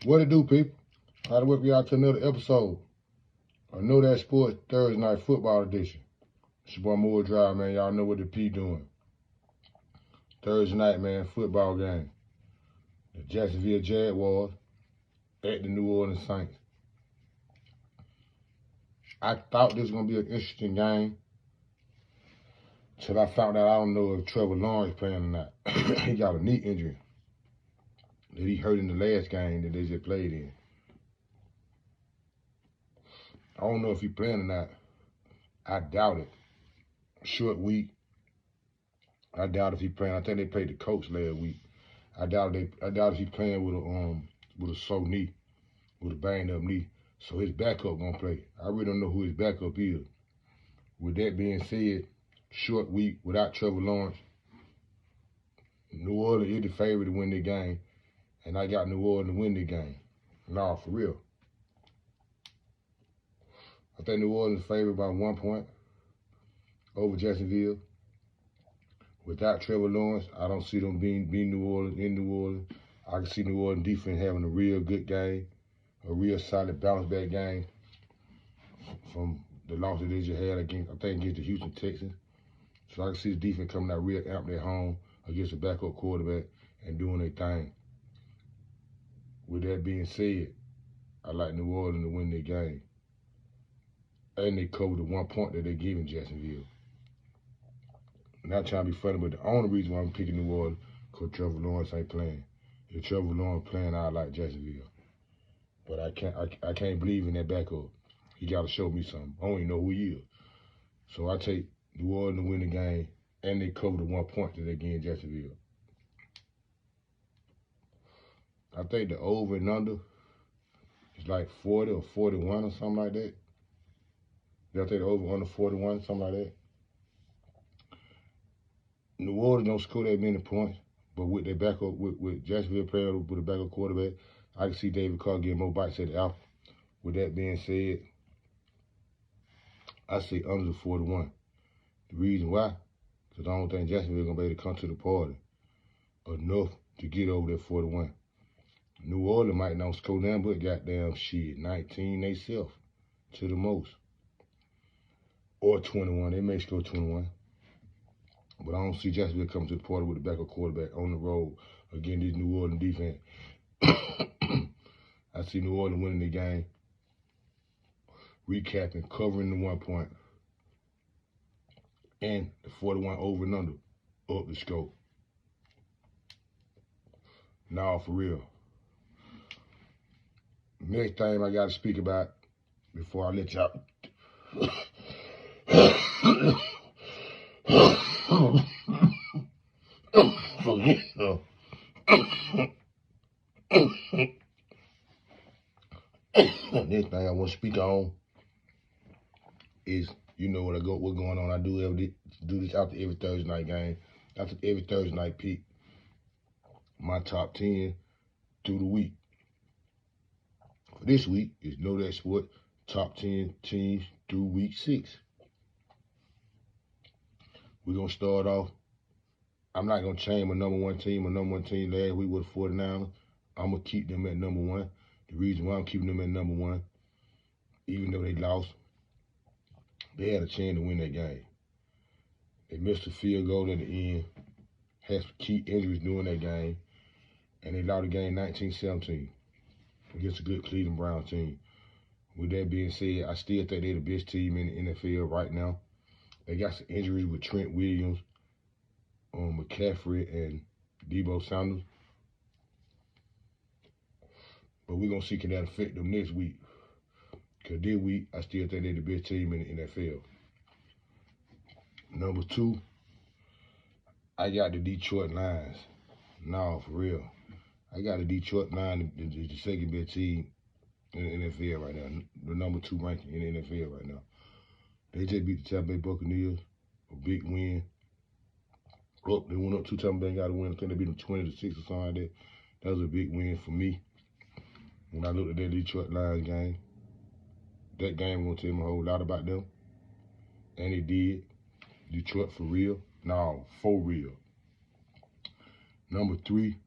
What it do, people? How to welcome y'all to another episode of Knowdatsports Thursday Night Football Edition. It's your boy Moore Drive, man. Y'all know what the P doing. Thursday night, man, football game. The Jacksonville Jaguars at the New Orleans Saints. I thought this was going to be an interesting game till I found out I don't know if Trevor Lawrence playing or not. He got a knee injury that he hurt in the last game that they just played in. I don't know if he's playing or not. I doubt it. Short week. I doubt if he's playing. I think they played the Colts last week. I doubt if he's playing with a sore knee, with a banged up knee. So his backup gonna play. I really don't know who his backup is. With that being said, short week without Trevor Lawrence. New Orleans is the favorite to win the game, and I got New Orleans to win the game. Nah, for real. I think New Orleans is favored by 1 point over Jacksonville. Without Trevor Lawrence, I don't see them being New Orleans in New Orleans. I can see New Orleans defense having a real good game, a real solid bounce back game from the loss that they just had against the Houston Texans. So I can see the defense coming out real amped at home against a backup quarterback and doing their thing. With that being said, I like New Orleans to win their game. And they cover the 1 point that they're giving Jacksonville. Not trying to be funny, but the only reason why I'm picking New Orleans because Trevor Lawrence ain't playing. If Trevor Lawrence playing, I like Jacksonville. But I can't believe in that backup. He got to show me something. I don't even know who he is. So I take New Orleans to win the game, and they cover the 1 point that they give Jacksonville. I think the over and under is like 40 or 41 or something like that. Did I take the over under 41, something like that? New Orleans don't score that many points, but with their backup, with Jacksonville playing with a backup quarterback, I can see David Carr getting more bites at the apple. With that being said, I say under 41. The reason why, because I don't think Jacksonville gonna be able to come to the party enough to get over that 41. New Orleans might not score down, but goddamn shit, 19 they self to the most. Or 21, they may score 21. But I don't see Jacksonville coming to the party with a backup quarterback on the road against this New Orleans defense. I see New Orleans winning the game, recapping, covering the 1 point, and the 41 over and under up the scope. Nah, for real. Next thing I got to speak about before I let y'all. Next thing I want to speak on is, you know what's going on. I do this after every Thursday night game, after every Thursday night pick. My top 10 through the week. For this week is Knowdatsports top 10 teams through week 6. We're gonna start off. I'm not gonna change my number one team. My number one team last week was the 49ers. I'm gonna keep them at number 1. The reason why I'm keeping them at number 1, even though they lost, they had a chance to win that game. They missed a field goal at the end, had some key injuries during that game, and they lost the game 19-17 against a good Cleveland Browns team. With that being said, I still think they're the best team in the NFL right now. They got some injuries with Trent Williams, McCaffrey, and Deebo Samuel. But we're going to see can that affect them next week. Because this week, I still think they're the best team in the NFL. Number 2, I got the Detroit Lions. No, for real. I got the Detroit Lions, the second best team in the NFL right now. The number 2 ranking in the NFL right now. They just beat the Tampa Bay Buccaneers, a big win. They went up 2 Tampa Bay, got a win. I think they beat them 20-6 or something like that. That was a big win for me. When I looked at that Detroit Lions game, that game was going to tell me a whole lot about them. And it did. Detroit for real. No, for real. Number 3,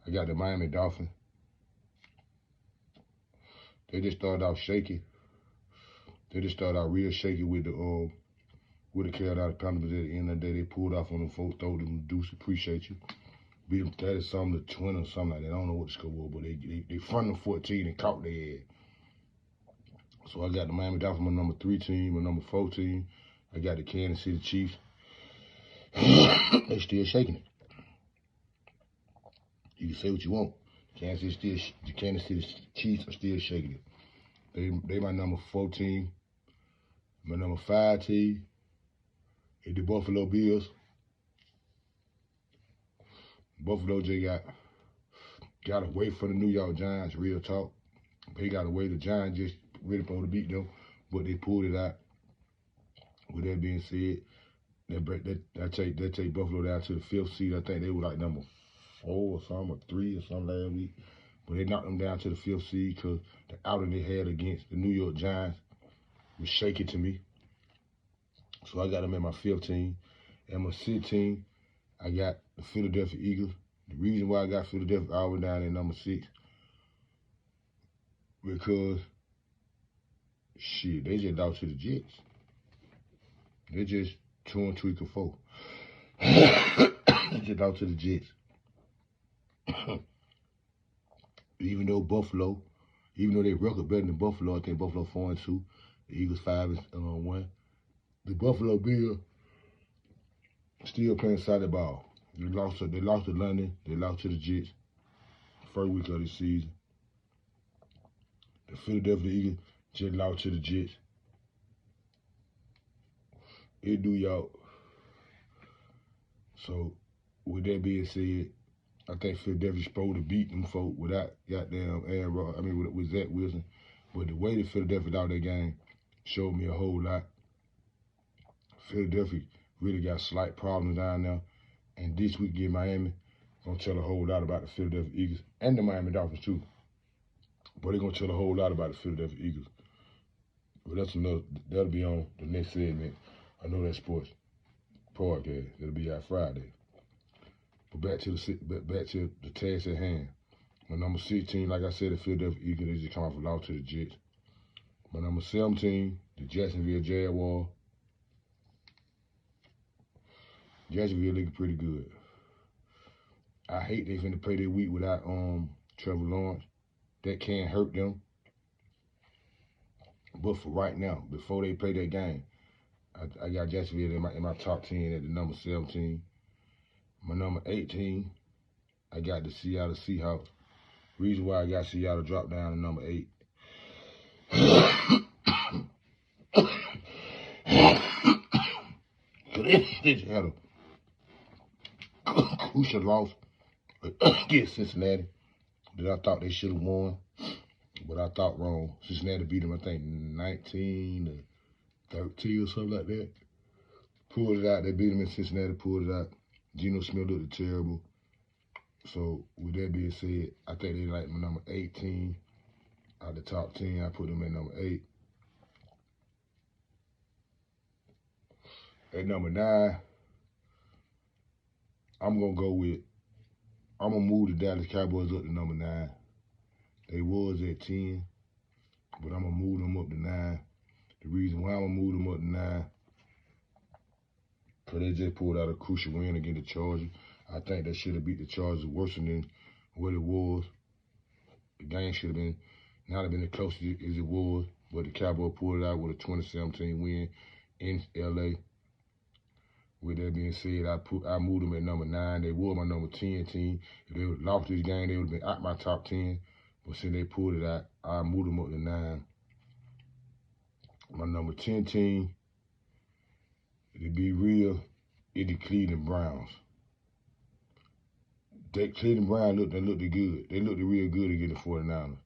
I got the Miami Dolphins. They just started out shaky. They just started out real shaky with the Carolina Panthers. At the end of the day, they pulled off on them folks, told them Deuce, appreciate you. Beat them 30-something to 20 or something like that. I don't know what the score was, but they fronted them 14 and caught their ass. So I got the Miami Dolphins, my number 3 team, my number 4 team. I got the Kansas City Chiefs. They still shaking it. You can say what you want. The Kansas City Chiefs are still shaking it. They my number 4 team. My number 5 team is the Buffalo Bills. Buffalo just got away from the New York Giants, real talk. They got away. The Giants just really supposed to beat them, but they pulled it out. With that being said, that take Buffalo down to the 5th seed. I think they were like number 4 or something, or 3 or something last week. But they knocked them down to the 5th seed because the outing they had against the New York Giants was shaky to me. So I got them at my 5th team. And my 6th team, I got the Philadelphia Eagles. The reason why I got Philadelphia all the way down at number 6, because shit, they just lost to the Jets. They just 2-2 4. They just lost to the Jets. Even though they record better than Buffalo, I think Buffalo 4-2, the Eagles 5-1. The Buffalo Bills still playing solid ball. They lost to London. They lost to the Jets first week of the season. The Philadelphia Eagles just lost to the Jets. In New York. So with that being said, I think Philadelphia's supposed to beat them folk without goddamn Aaron Rodgers. I mean, with Zach Wilson. But the way that Philadelphia lost that game showed me a whole lot. Philadelphia really got slight problems down there. And this week in Miami, gonna tell a whole lot about the Philadelphia Eagles and the Miami Dolphins too. But they're gonna tell a whole lot about the Philadelphia Eagles. But that'll be on the next segment. I Know That Sports podcast. It'll be out Friday. But back to the task at hand. My number 16, like I said, the Philadelphia Eagles, they just come off a loss to the Jets. My number 17, the Jacksonville Jaguars. Jacksonville looking pretty good. I hate they finna play their week without Trevor Lawrence. That can hurt them. But for right now, before they play that game, I got Jacksonville in my top 10 at the number 17. My number 18, I got the Seattle Seahawks. Reason why I got Seattle drop down to number 8. They had a crucial loss against Cincinnati that I thought they should have won, but I thought wrong. Cincinnati beat them, I think, 19-13 or something like that. Pulled it out. They beat them in Cincinnati, pulled it out. Geno Smith looked terrible. So, with that being said, I think they like my number 18 out of the top 10. I put them at number 8. At number 9, I'm going to move the Dallas Cowboys up to number 9. They was at 10, but I'm going to move them up to 9. The reason why I'm going to move them up to 9, because they just pulled out a crucial win against the Chargers. I think they should have beat the Chargers worse than what it was. The game should have not have been as close as it was, but the Cowboys pulled it out with a 2017 win in L.A. With that being said, I moved them at number 9. They were my number 10 team. If they would have lost this game, they would have been out my top 10. But since they pulled it out, I moved them up to 9. My number 10 team, to be real, is the Cleveland Browns. Cleveland Browns looked good. They looked real good against the 49ers.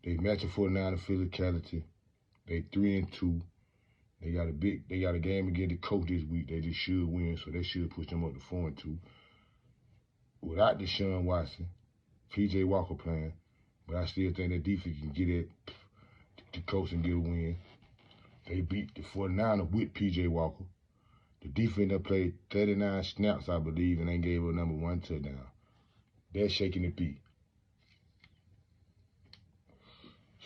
They matched the 49ers physicality. They 3-2. They got a game against the Colts this week. They just should win, so they should push them up to 4-2. Without Deshaun Watson, P.J. Walker playing, but I still think that defense can get at the Colts and get a win. They beat the 49ers with P.J. Walker. The defense that played 39 snaps, I believe, and they gave her number 1 touchdown. They're shaking the beat.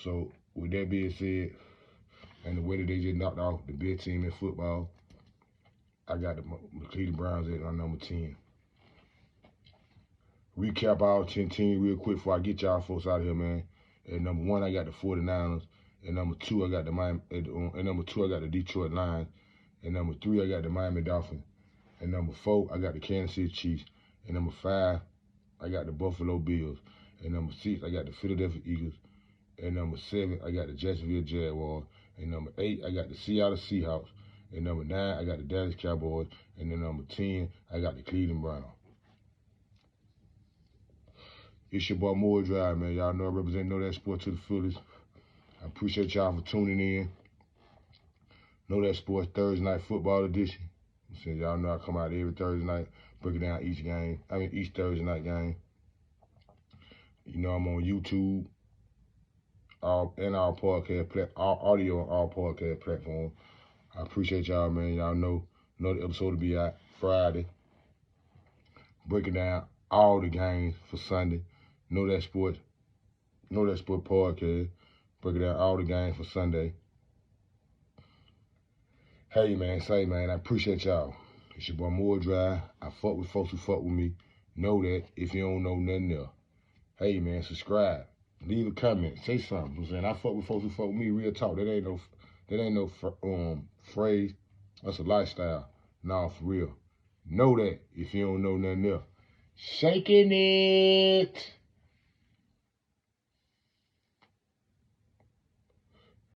So with that being said, and the way that they just knocked off the best team in football, I got the Cleveland Browns at my number 10. Recap all 10 teams real quick before I get y'all folks out of here, man. At number 1, I got the 49ers. At number 2, I got the I got the Detroit Lions. At number 3, I got the Miami Dolphins. At number 4, I got the Kansas City Chiefs. At number 5, I got the Buffalo Bills. At number 6, I got the Philadelphia Eagles. At number 7, I got the Jacksonville Jaguars. At number 8, I got the Seattle Seahawks. At number 9, I got the Dallas Cowboys. And at number 10, I got the Cleveland Browns. It's your boy Moore Drive, man. Y'all know I represent Knowdatsports to the fullest. I appreciate y'all for tuning in. Knowdatsports Thursday Night Football Edition. Y'all know I come out every Thursday night, breaking down each Thursday night game. You know I'm on YouTube, all audio on all podcast platforms. I appreciate y'all, man. Y'all know the episode will be out Friday. Breaking down all the games for Sunday. Knowdatsports podcast. Breaking down all the games for Sunday. Hey, man, I appreciate y'all. It's your boy Moore Drive. I fuck with folks who fuck with me. Know that if you don't know nothing else. Hey, man, subscribe. Leave a comment. Say something. I'm saying I fuck with folks who fuck with me. Real talk. That ain't no phrase. That's a lifestyle. Nah, for real. Know that if you don't know nothing else. Shaking it.